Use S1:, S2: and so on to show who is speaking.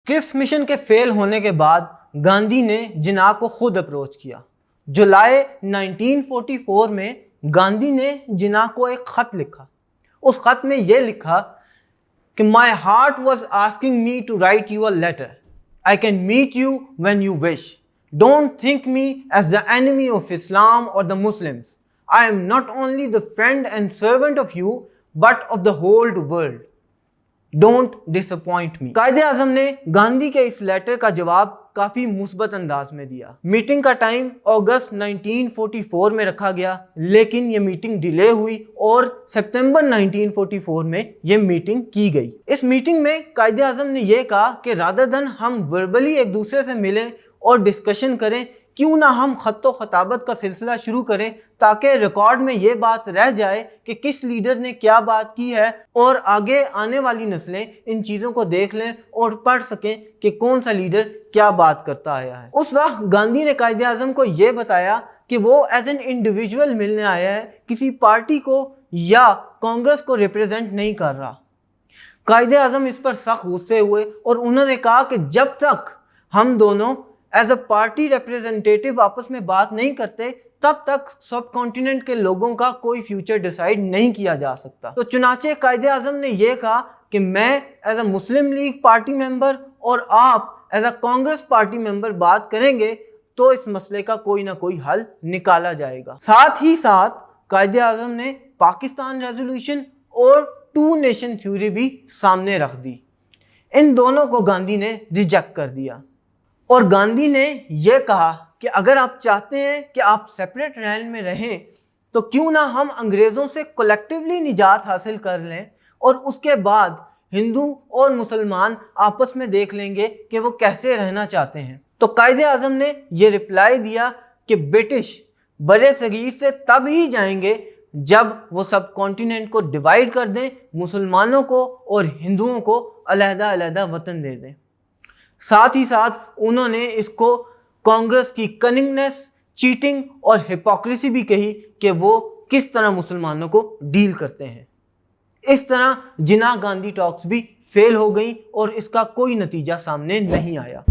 S1: Cripps mission के fail होने के बाद गांधी ने जिन्ना को खुद अप्रोच किया। जुलाई 1944 में गांधी ने जिन्ना को एक खत लिखा। उस खत में यह लिखा कि my heart was asking me to write you a letter. I can meet you when you wish. Don't think me as the enemy of Islam और the Muslims. I am not only the friend and servant of you but of the whole world. Don't disappoint me. Quaid Azam ने गांधी के इस letter का जवाब काफी मुस्बत अंदाज में दिया। मीटिंग का टाइम अगस्त 1944 में रखा गया, लेकिन ये मीटिंग डिले हुई और सितंबर 1944 में ये मीटिंग की गई। इस मीटिंग में कायदे आजम ने यह कहा कि रादर देन हम वर्बली एक दूसरे से मिलें और डिस्कशन करें, क्यों ना हम खत्तो खताबत का सिलसिला शुरू करें ताकि रिकॉर्ड में ये बात रह जाए कि किस लीडर ने क्या बात की है और आगे आने वाली नस्लें इन चीज़ों को देख लें और पढ़ सकें कि कौन सा लीडर क्या बात करता आया है। उस वक्त गांधी ने कायदे आज़म को ये बताया कि वो एज एन इंडिविजुअल मिलने आया है, किसी पार्टी को या कांग्रेस को रिप्रेजेंट नहीं कर रहा। कायदे आज़म इस पर सख्त गुस्से हुए और उन्होंने कहा कि जब तक हम दोनों एज अ पार्टी रिप्रेजेंटेटिव आपस में बात नहीं करते तब तक सब कॉन्टिनेंट के लोगों का कोई फ्यूचर डिसाइड नहीं किया जा सकता। तो चुनाचे कायदे आज़म ने यह कहा कि मैं as a Muslim League party member और आप as a Congress party member बात करेंगे तो इस मसले का कोई ना कोई हल निकाला जाएगा। साथ ही साथ कायदे आज़म ने पाकिस्तान रेजोल्यूशन और टू नेशन थ्योरी भी सामने रख दी। इन दोनों को गांधी ने रिजेक्ट कर दिया और गांधी ने यह कहा कि अगर आप चाहते हैं कि आप सेपरेट रहने में रहें तो क्यों ना हम अंग्रेज़ों से कलेक्टिवली निजात हासिल कर लें और उसके बाद हिंदू और मुसलमान आपस में देख लेंगे कि वो कैसे रहना चाहते हैं। तो कायदे आज़म ने यह रिप्लाई दिया कि ब्रिटिश बड़े सगीर से तब ही जाएंगे जब वो सब कॉन्टिनेंट को डिवाइड कर दें, मुसलमानों को और हिंदुओं को अलग-अलग वतन दे दें। साथ ही साथ उन्होंने इसको कांग्रेस की कनिंगनेस, चीटिंग और हिपोक्रेसी भी कही कि वो किस तरह मुसलमानों को डील करते हैं। इस तरह जिन्ना गांधी टॉक्स भी फेल हो गई और इसका कोई नतीजा सामने नहीं आया।